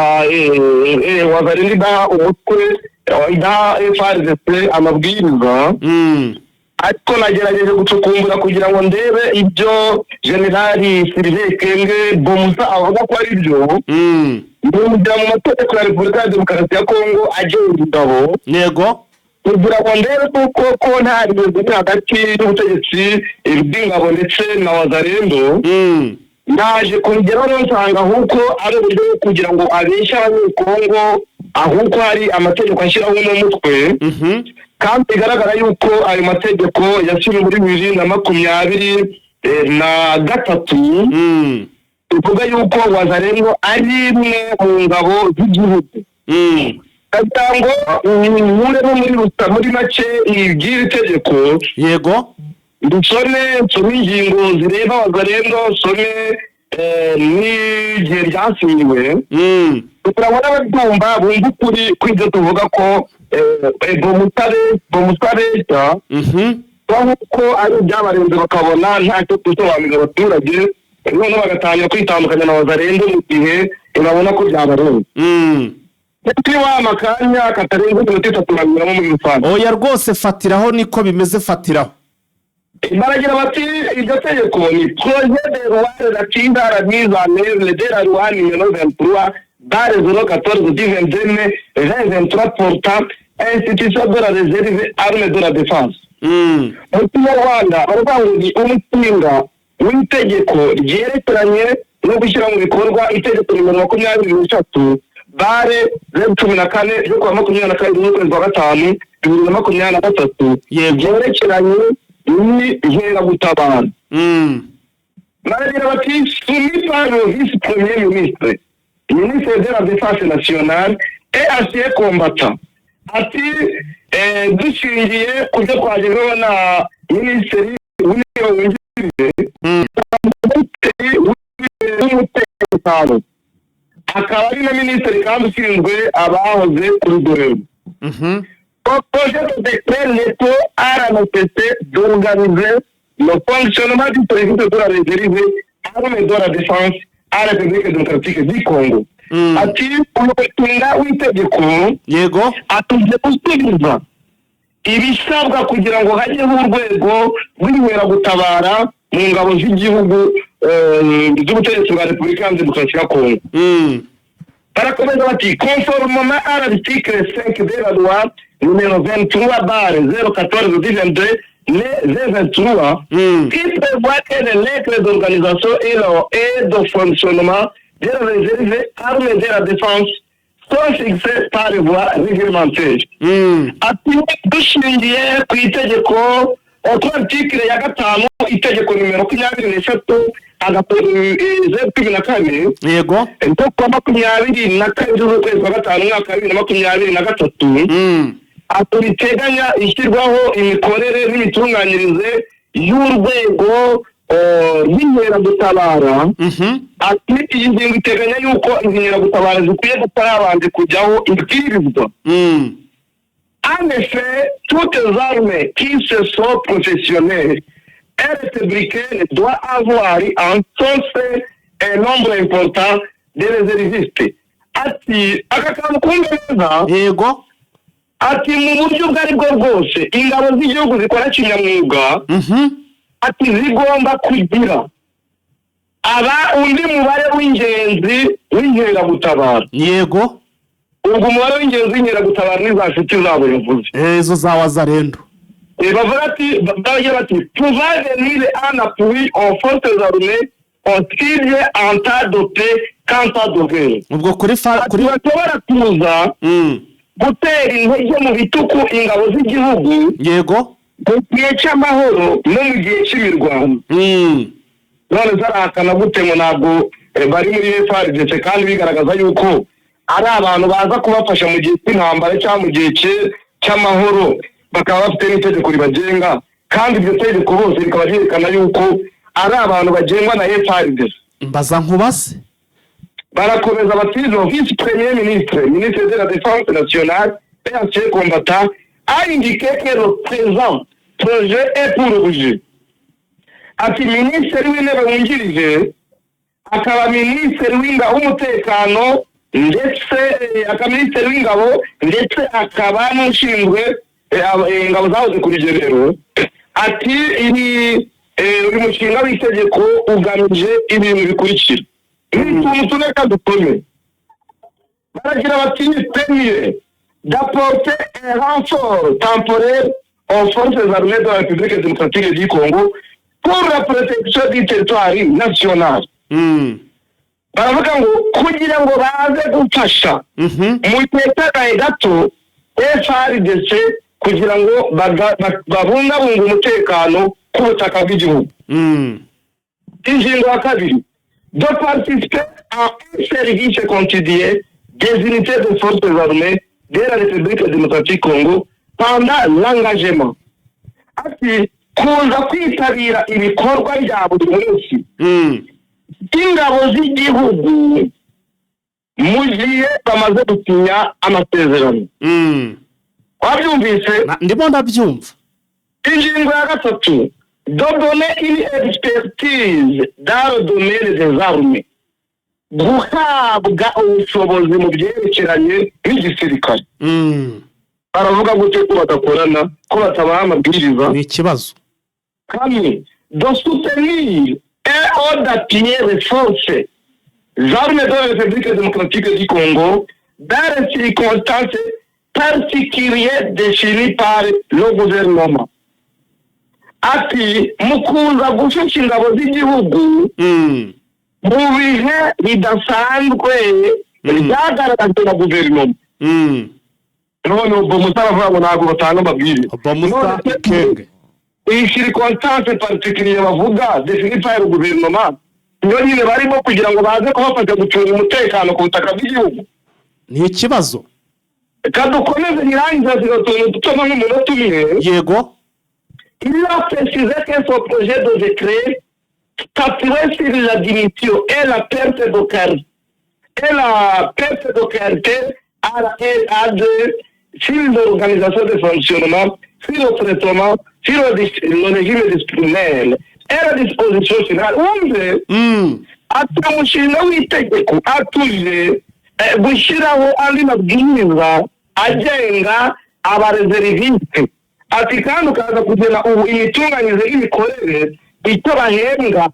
Wazalendo da umutwe da FARDC amabwiriza. Ariko nagerageje gucukumbura kugira ngo ndebe ibyo General Sylvain Kenge Bomusa avuga ko ari byo. Ndumva mu mategeko ya Repubulika ya Demokarasi ya Kongo agenga ingabo. Yego. Kugira ngo ndebe ko nta bibazo hagati y'ubutegetsi bw'ingabo ndetse na Wazalendo. Naje kongeraho nsanga ahubwo ari uburyo kugira ngo abeshye abanyekongo ahubwo hari amategeko ashyiraho mu mutwe. Kandi bigaragara yuko ayo mategeko yashyiriwe muri 2023 uvuga yuko Wazalendo ari imwe mu ngabo z'igihugu. Katango muri make iby'iri tegeko. Yego. Dusome ingingo zireba Wazalendo, some n'igihe ryasinyiwe. Kugira ngo n'abatumva bumve ukuri kw'ibyo tuvuga ko Bomusareta ko ari ibyabarenze bakabona ntacyo gusobanurira abaturage none bagatangira kwitandukanya na Wazalendo mu gihe urabona ko byabarenze. Kuri wa makanya katarenze iminota 3 turanyuramo muri rusange. Oya rwose fatiraho niko bimeze fatiraho. Baragira bati iryo tegeko ni projet de loi relative à la mise en œuvre de la loi numéro 23 /014 du 22 mai 2023 portant institution de la réserve armée de la défense. Mu Rwanda baravuga ngo umushinga w'itegeko ryerekeranye no gushyira mu bikorwa itegeko nimero 23 /14 ryo kuwa 24 z'ukwezi kwa gatanu 2023 ryerekeranye n'inkeragutabara. Baragira bati soumis par le vice-premier ministre de la Défense nationale et ancien combattant. Ati dushingiye ku byo twagezeho na minisitiri w'intebe w'umutekano akaba ari na minisitiri kandi ushinzwe abahoze ku rugorero. Projet de décret l'État a la nécessité d'organiser le fonctionnement du service de la réserve armée de la défense à la République démocratique du Congo. Ati umutunga w'itegeko yego atuje gusubiza ibisabwa kugira ngo hajyeho urwego rw'inkeragutabara mu ngabo z'igihugu z'ubutegetsi bwa Repubulika Demokarasi ya Kongo. Barakomeza bati conformément à l'article 5 de la loi numéro 23/014/2022 le 23 qui prévoit que les règles d'organisation et de fonctionnement de la réserve armée de la défense sont fixées par les voies réglementaires. Ati dushingiye ku itegeko ku article ya 5 itegeko numero 23/014 yego ento kwa 24 z'ukwezi kwa gatanu mwaka 2023 aturiteganya ishyirwaho imikorere n'imitunganyirize y'urwego rw'inkeragutabara. Ati iyi ngingo iteganya yuko inkeragutabara zikwiye gutabanje kujyaho ibwirizwa. En effet, toutes les armées qui se sont professionnelles et républicaines doivent avoir en son sein un nombre important de réservistes. Ati akakantu kumeza yego ati mu buryo bwari bwo bwose ingabo z'igihugu zikora kinyamwuga ati zigomba kugira undi mubare w'ingenzi w'inkeragutabara. yego ubwo umubare w'ingenzi w'inkeragutabara n'iza nshuti zabo yavuze ezo za wazarendo bavuga ati bagira bati pouvoir venir en appui aux forces armées hostiles en tas de paix quand tas de guerre. ubwo kuri bashobora kuza gutera intege mu bituku ingabo z'igihugu yego mu gihe cy'amahoro no mu gihe cy'imirwano. none zarahakana gute ngo ntabwo bari muri FARDC kandi bigaragaza yuko ari abantu baza kubafasha mu gihe cy'intambara cyangwa mu gihe cy'amahoro bakaba bafite n'itegeko ribagenga kandi iryo tegeko bose rikaba ryerekana yuko ari abantu bagengwa na FARDC. mbaza nkubase barakomeza bati le vice-premier ministre de la défense nationale et ancien combattant a indiqué que le présent projet est pour l'objet. Ati minisitiri w'intebe wungirije akaba minisitiri w'umutekano ndetse akaminisitiri w'ingabo ndetse akaba n'ushinzwe ingabo zahoze ku rugerero. Ati uyu mushinga w'itegeko ugamije ibintu bikurikira utuntu tune kadukome. baragira bati premier d'apporter un renfort temporaire aux forces armées de la République démocratique du Congo pour la protection du territoire national. baravuga ngo kugira ngo baze gufasha mu gihe gato FARDC kugira ngo babungabunge umutekano ku butaka bw'igihugu. ingingo ya kabiri de participer à un service quotidien des unités de forces armées de la République démocratique Congo pendant l'engagement. Ati kuza kwitabira ibikorwa bya buri munsi ingabo z'igihugu mu gihe bamaze gusinya amasezerano. wabyumvise? ndimo ndabyumva. ingingo ya gatatu de donner une expertise dans le domaine des armes. guhabwa ubushobozi mu byerekeranye n'igisirikare. baravuga gute ko badakorana ko batabaha amabwiriza? ni ikibazo. kamwe de soutenir et d'appuyer les forces armées de la République démocratique du Congo dans les circonstances particulières définies par le gouvernement. Ati mukunza gufasha ingabo z'igihugu mu bihe bidasanzwe byagaragajwe na guverinoma. none ubwo mutaravuga ngo ntabwo batanga amabwiriza. iyi circonstance particulier bavuga définie par le gouvernement niyo nyine barimo kugira ngo baze kubafasha gucunga umutekano ku butaka bw'igihugu. ni ikibazo. kadukomeze nyirangiza zigatuntu dutoma nk'umunota umwe. yego. il a précisé que son projet de décret statuait sur la démission et la perte de caractère sur l'organisation de fonctionnement, sur le traitement, sur le régime disciplinaire et la disposition finale wumve ati umushinga w'itegeko atuje gushyiraho andi mabwiriza agenga abareseriviste ati kandi ukaza kugena ubu imitunganyirize y'imikorere icyo bahembwa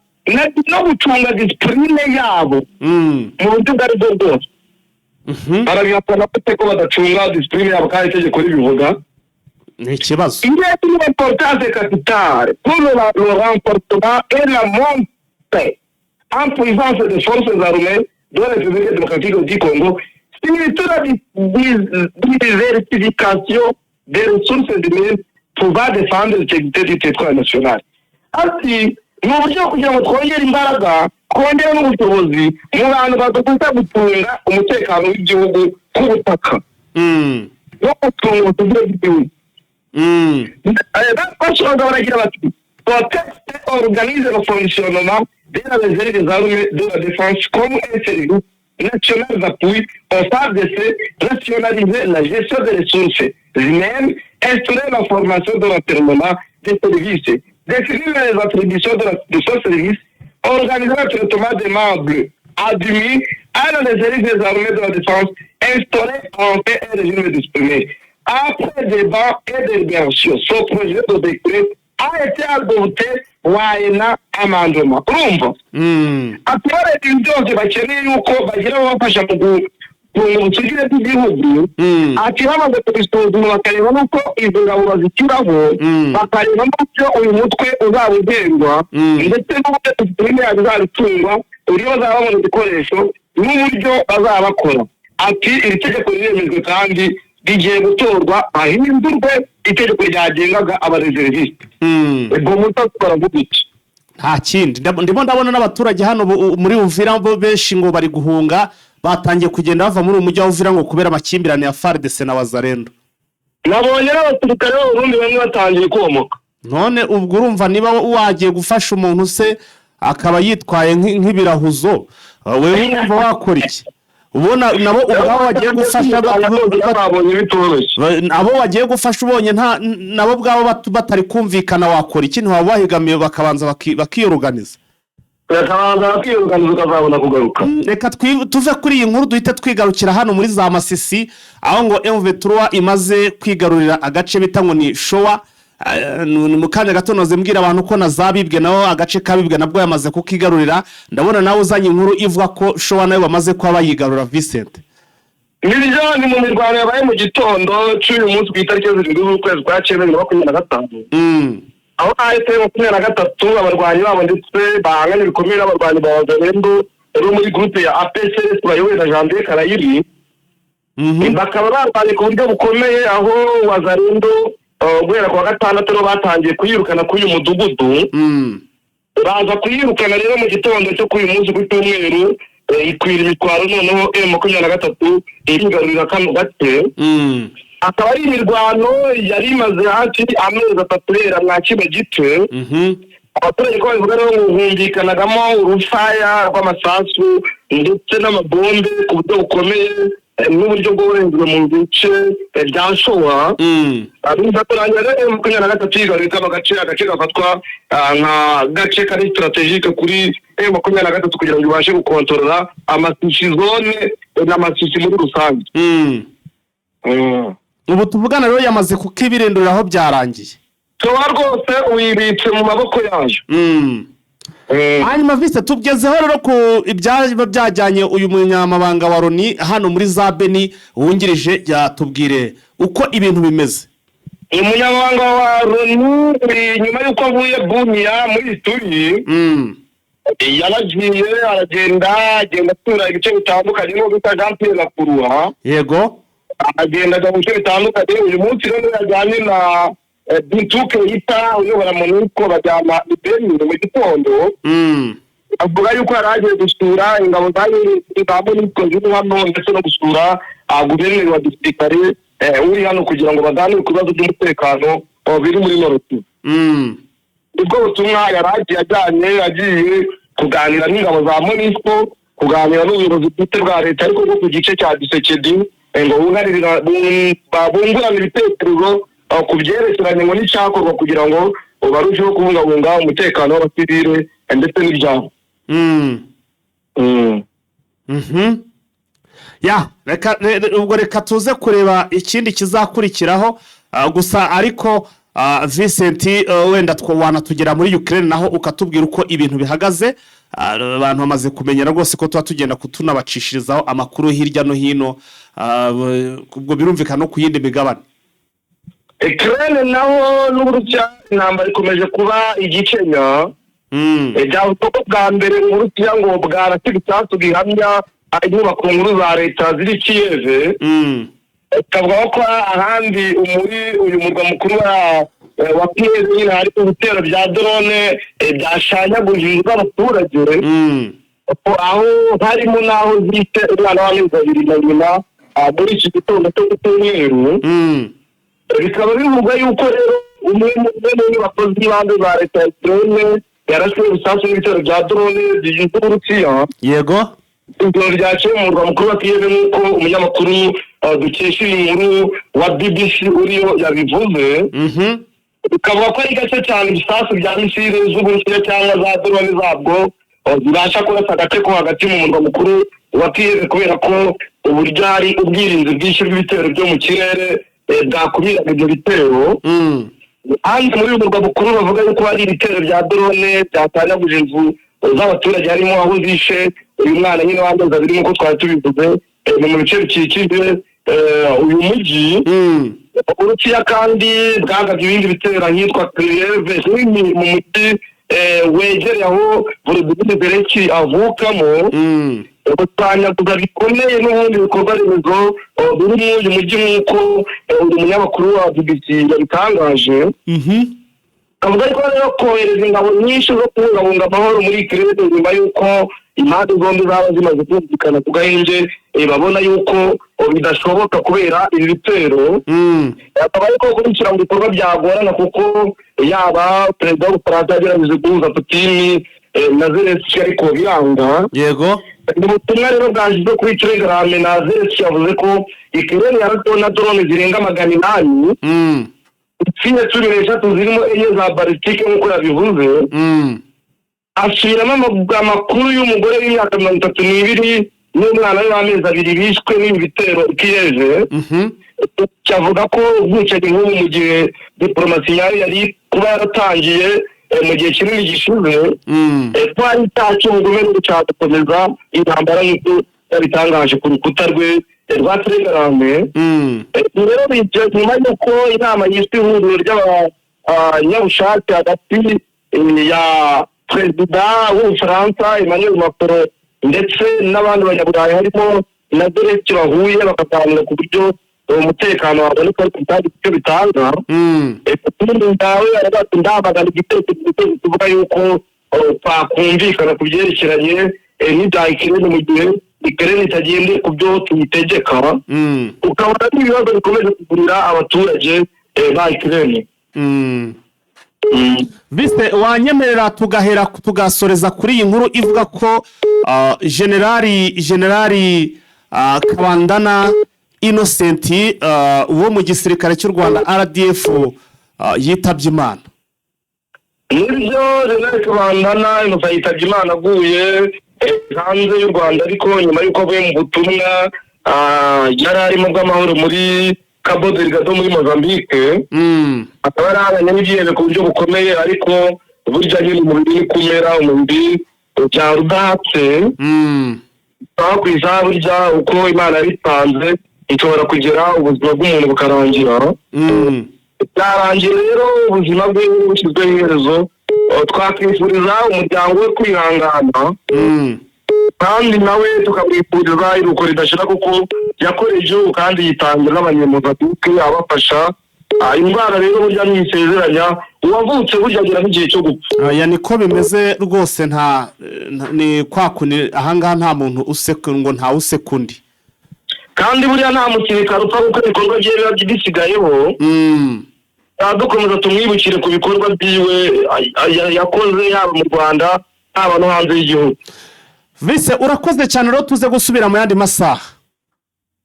no gucunga disipurine yabo mu buryo ubwo aribwo bwose barabihakana ko badacunga disipurine yabo kandi itegeko ribivuga ni ikibazo. Il est une importance capitale pour le renforcement et la montée en puissance des forces armées de la République démocratique du Congo, surtout la diversification des ressources humaines pour défendre l'intégrité du territoire national. Ati mu buryo kugira ngo twongere imbaraga kongera n'ubushobozi mu bantu badufasha gutunga umutekano w'igihugu k'ubutaka no gutunga ubutunzi bw'igihugu. Le texte organise le fonctionnement de la réserve des armées de la défense comme un service national d'appui au phase de rationaliser la gestion des ressources humaines, instaurer la formation de l'enterrement des services, définir les attributions de ce service, organiser le traitement des membres admis à la réserve des armées de la défense, instaurer enfin un régime disciplinaire. Après débat et délibération, ce projet de décret a été adopté wayina amandoma. Urumva? Atwara ibintu byose bakeneye yuko bagira babafasha mu busugire bw'igihugu. Ati bamaze kubisuzuma bakareba nuko izo ngabo bazishyiraho, bakareba n'uburyo uyu mutwe uzaba ugengwa, ndetse n'uburyo disipurine yabo izabitungwa, uburyo bazaba babona ibikoresho n'uburyo bazaba bakora. Ati iri tegeko riremejwe kandi rigiye gutorwa ahindurwe itegeko ryagengaga abareseriviste. Ubwo mutakora mubiki nta kindi ndimo ndabona n'abaturage hano muri Uvira bo benshi ngo bari guhunga batangiye kugenda bava muri umujyi wa Uvira ngo kubera amakimbirane ya FARDC na Wazalendo. Nabonye n'abasirikare b'Uburundi bamwe batangiye komoka. None ubwo urumva niba wagiye gufasha umuntu se akaba yitwaye nk'ibirahuzo wewe wumva wakora iki? Ubona nabo ubwo wagiye gufasha babonye bitoroshye. Abo wagiye gufasha ubonye nabo bwabo batari kumvikana wakora iki? Ntiwabahigamiye bakabanza bakiyoruganiza. Bakabanza bakiyoruganiza ukazabona kugaruka. Reka tuve kuri iyi nkuru duhite twigarukira hano muri za Masisi aho ngo M23 imaze kwigarurira agace bita ngo ni Showa. Mu kanya gato noze mbwira abantu ko nazabibwe naho agace kabibwe nabwo yamaze kukigarurira. Ndabona nawe uzanye inkuru ivuga ko Showa nayo bamaze kuba bayigarura. Vincent, nibyo ni mu mirwano yabaye mu gitondo cy'uyu munsi ku itariki z'ukwezi kwa 2025 aho ahite 23 abarwanyi babo ndetse bahanganye bikomeye n'abarwanyi ba Wazalendo ero muri groupe ya APCS bayobowe na Jean-Pierre Karayiri. Bakaba barwanye ku buryo bukomeye aho Wazalendo guhera kwa gatandatu no batangiye kuyirukana kuri uyu mudugudu. Baza kuyirukana rero mu gitondo cyo kuri uyu munsi ku cyumweru ikwira imitwaro noneho M23 irigarurira kano gace. Akaba ari imirwano yari imaze hafi amezi 3 rero mwa kibe gice. Abaturage ko bavuga rero humvikanagamo urufaya rw'amasasu ndetse n'amabombe ku buryo bukomeye n'uburyo bw'uburengwe mu bice bya Showa. Abinza kurangira rero M23 igarurira agace gafatwa nka gace kari strategique kuri M23 kugira ngo ibashe gukontorora amasisi zone n'amasisi muri rusange. Ubu tuvugana rero yamaze kukibirindurira aho byarangiye. Showa rwose uyibitse mu maboko yaje. Hanyuma Vincent tugezeho rero ku ibyaba byajyanye uyu munyamabanga wa Loni hano muri za Beni wungirije yatubwire uko ibintu bimeze. Umunyamabanga wa Loni nyuma yuko avuye Bunia muri Ituri yaragiye aragenda atura ibice bitandukanye no bita Jean-Pierre Lakurua. Yego agenda mu bice bitandukanye. Uyu munsi rero yajyanye na Bintuke yita uyobora MONUSCO bajyana Beni mu gitondo. Avuga yuko yaragiye gusura ingabo za MONUSCO ziri hano ndetse no gusura guverineri wa district uri hano kugira ngo baganire ku bibazo by'umutekano biri muri Nord-Kivu. Ubwo butumwa yaragiye agiye kuganira n'ingabo za MONUSCO, kuganira n'ubuyobozi bwite bwa leta ariko no ku gice cya Gisekedi ngo bungurane ibitekerezo ku byerekeranye ngo n'icyakorwa kugira ngo barusheho kubungabunga umutekano w'abasivile ndetse n'ibyabo. ubwo reka tuze kureba ikindi kizakurikiraho gusa ariko Vincent wenda wanatugera muri Ukraine naho ukatubwira uko ibintu bihagaze. Abantu bamaze kumenyera rwose ko tuba tugenda kutunabacishirizaho amakuru hirya no hino, ubwo birumvikana no ku yindi migabane. Ukraine naho n'Uburusiya intambara ikomeje kuba igikenya. Bwa mbere mu Burusiya ngo bwarasiga isasu gihamya inyubako nkuru za leta ziri Kiev. Kavuga ko ahandi muri uyu murwa mukuru wa Kiev nyine hari ibitero bya drone byashanyaguje inzu z'abaturage, aho harimo naho zite umwana w'amezi abiri na nyina muri iki gitondo cyo kucyumweru. Bikaba bivugwa yuko rero umwe mu nyubako z'ibanze za leta ya Ukraine yarashwe ibisasu n'ibitero bya drone by'inzu Burusiya. Yego. Ibyo ryaciye mu murwa mukuru wa Kiev nk'uko umunyamakuru dukesha inkuru wa BBC uriyo yabivuze. Bikavuga ko ari gace cyane ibisasu bya misile z'Uburusiya cyangwa za drone zabwo zibasha kurasa agace ko hagati mu murwa mukuru wa Kiev, kubera ko uburyo hari ubwirinzi bwinshi bw'ibitero byo mu kirere bwakumiraga ibyo bitero. Handi muri uyu murwa mukuru bavuga yuko hari ibitero bya drone byatanyaguje inzu z'abaturage, harimo aho zishe uyu mwana nyine w'amezi abiri nk'uko twari tubivuze mu bice bikikije uyu mujyi. Uburusiya kandi bwagabye ibindi bitero ahitwa Kryvyi mu mujyi wegereye aho Volodymyr Zelensky avukamo. Gutanyaguza bikomeye n'ubundi bikorwa remezo biri muri uyu mujyi nk'uko uyu munyamakuru wa BBC yabitangaje. Kavuga ko rero kohereza ingabo nyinshi zo kubungabunga amahoro muri Ukraine nyuma y'uko impande zombi zaba zimaze kumvikana ku gahenge babona yuko bidashoboka kubera ibi bitero. Akaba ariko gukurikira mu bikorwa byagorana kuko yaba perezida w'Ubufaransa yagerageje guhuza Putin na Zelensky ariko biranga. Yego. Ni ubutumwa rero bwashyizwe kuri Telegram na Zelensky yavuze ko Ukraine yaratowe na drone zirenga 800. Itsinda cumi n'eshatu zirimo enye za balistike nk'uko yabivuze. Ashyiramo amakuru y'umugore w'imyaka 32 n'umwana we w'amezi abiri bishwe n'ibi bitero Kiev. Cyavuga ko ubwicanyi nk'ubu mu gihe diplomasi yari kuba yaratangiye mu gihe kinini gishize, ko ari icyacu ubugome n'ugukomeza intambara nk'uko yabitangaje ku rukuta rwe rwa Telegram. Rero bijya nyuma y'uko inama yiswe ihuriro ry'abanyabushake hagati ya perezida w'Ubufaransa Emmanuel Macron ndetse n'abandi banyaburayi harimo na Zelensky bahuye bakaganira ku buryo umutekano waboneka ariko bitari icyo bitanga. Ndawe arabatse ndamagana igitekerezo kivuga yuko twakumvikana ku byerekeranye n'ibya Ukraine mu gihe Ukraine itagendeye ku byo tuyitegeka. Ukabona n'ibibazo bikomeje kugurira abaturage ba Ukraine. Vise wanyemerera tugasoreza kuri iyi nkuru ivuga ko generali Kabandana Innocent wo mu gisirikare cy'u Rwanda RDF yitabye Imana. Nibyo General Kabandana Innocent yitabye Imana aguye hanze y'u Rwanda, ariko nyuma y'uko avuye mu butumwa yari arimo bw'amahoro muri Cabo Delgado muri Mozambique. Akaba yarahanganye n'ibihembo ku buryo bukomeye, ariko burya nyine umubiri kumera umubiri cya rudatse. Aho kwiza burya uko Imana yabitanze ishobora kugera ubuzima bw'umuntu bukarangira. Byarangiye rero ubuzima bwe bushyizweho iherezo. Twakwifuriza umuryango we kwihangana, kandi nawe tukamwifuriza iruhuko ridashira kuko yakoreye igihugu kandi yitangira n'abanyamuzabike abafasha. Indwara rero burya nisezeranya uwavutse burya agira n'igihe cyo gupfa. Niko bimeze rwose, ni kwakuni ahangaha nta muntu ngo nta usekundi, kandi burya nta musirikare upfa kuko ibikorwa bye biba bisigayeho. Dukomeza tumwibukire ku bikorwa byiwe yakoze yaba mu Rwanda haba no hanze y'igihugu. Vise urakoze cyane, rero tuze gusubira mu yandi masaha.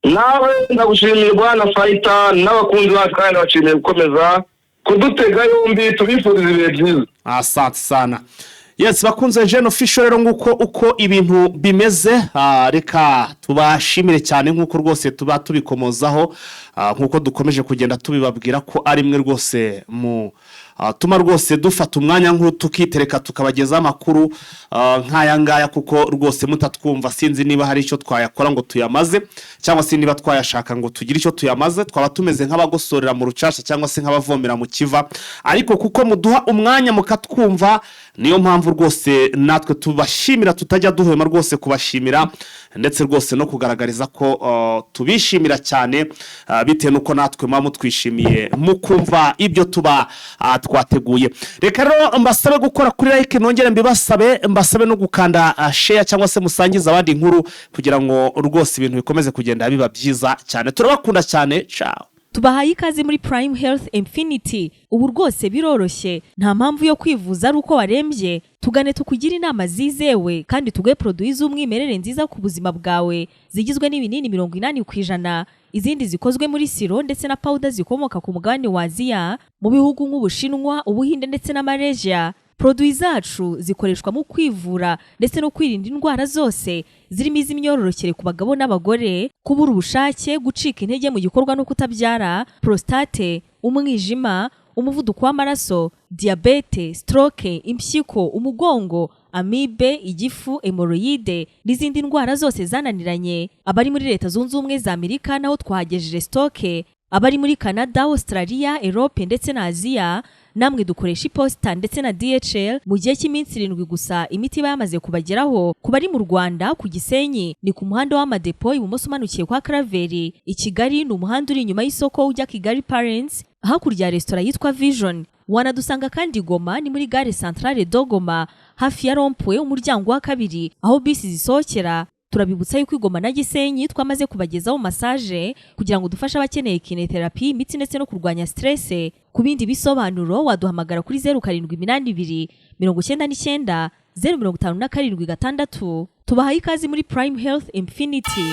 nawe ndagushimirwa na Fayita n'abakunzi bacu kandi bashimiye gukomeza kudutega yombi tubifuriza ibihe byiza. Asante sana. Yes, bakunze Jeune Official rero nguko uko ibintu bimeze, reka tubashimire cyane nkuko rwose tuba tubikomozaho, nkuko dukomeje kugenda tubibabwira ko ari mwe rwose mu tuma rwose dufata umwanya nk'u tukitereka tukabageza amakuru nk'aya ngaya, kuko rwose mutatwumva sinzi niba hari icyo twayakora ngo tuyamaze, cyangwa se niba twayashaka ngo tugire icyo tuyamaze, twaba tumeze nk'abagosorera mu rucasha cyangwa se nk'abavomera mu kiva, ariko kuko muduha umwanya mukatwumva, niyo mpamvu rwose natwe tubashimira, tutajya duhema rwose kubashimira, ndetse rwose no kugaragariza ko tubishimira cyane, bitewe nuko natwe mwa mutwishimiye mukumva ibyo tuba twateguye. Reka rero mbasabe gukora kuri like, nongere mbasabe no gukanda share cyangwa se musangiza abandi inkuru, kugira ngo rwose ibintu bikomeze kugenda biba byiza cyane. Turabakunda cyane. Ciao. Tubahaye ikaze muri Prime Health Infinity. Ubu rwose biroroshye, nta mpamvu yo kwivuza ari uko warembye. Tugane tukugira inama zizewe kandi tuguhe produits z'umwimerere nziza ku buzima bwawe, zigizwe n'ibinini 80%, izindi zikozwe muri siro ndetse na powder zikomoka ku mugabane wa Aziya, mu bihugu nk'Ubushinwa, Ubuhinde ndetse na Malaysia. Produits zacu zikoreshwa mu kwivura ndetse no kwirinda indwara zose, zirimo iz'imyororokere ku bagabo n'abagore, kubura ubushake, gucika intege mu gikorwa no kutabyara, prostate, umwijima, umuvuduko w'amaraso, diabete, stroke, impyiko, umugongo, amibe, igifu, hemorrhoide n'izindi ndwara zose zananiranye. Abari muri Leta Zunze Ubumwe za Amerika naho twahagejeje stoke, abari muri Canada, Australia, Europe ndetse na Aziya namwe dukoresha iposita ndetse na DHL. Mu gihe cy'iminsi 7 gusa imiti bayamaze kubageraho. Ku bari mu Rwanda, ku Gisenyi ni ku muhanda w'amadepo ibumoso umanukiye kwa Karaveri. I Kigali ni umuhanda uri inyuma y'isoko ujya Kigali Parents, hakurya ya restaurant yitwa Vision. Wanadusanga kandi Goma ni muri gare centrale Dogoma, hafi ya Rompwe umuryango wa kabiri aho bisi zisohokera. Turabibutsa yuko Goma na Gisenyi twamaze kubagezaho massage kugira ngo dufashe abakeneye kinetherapy, imiti ndetse no kurwanya stress. Ku bindi bisobanuro waduhamagara kuri 0782 99 057 6. Tubahaye ikaze muri Prime Health Infinity.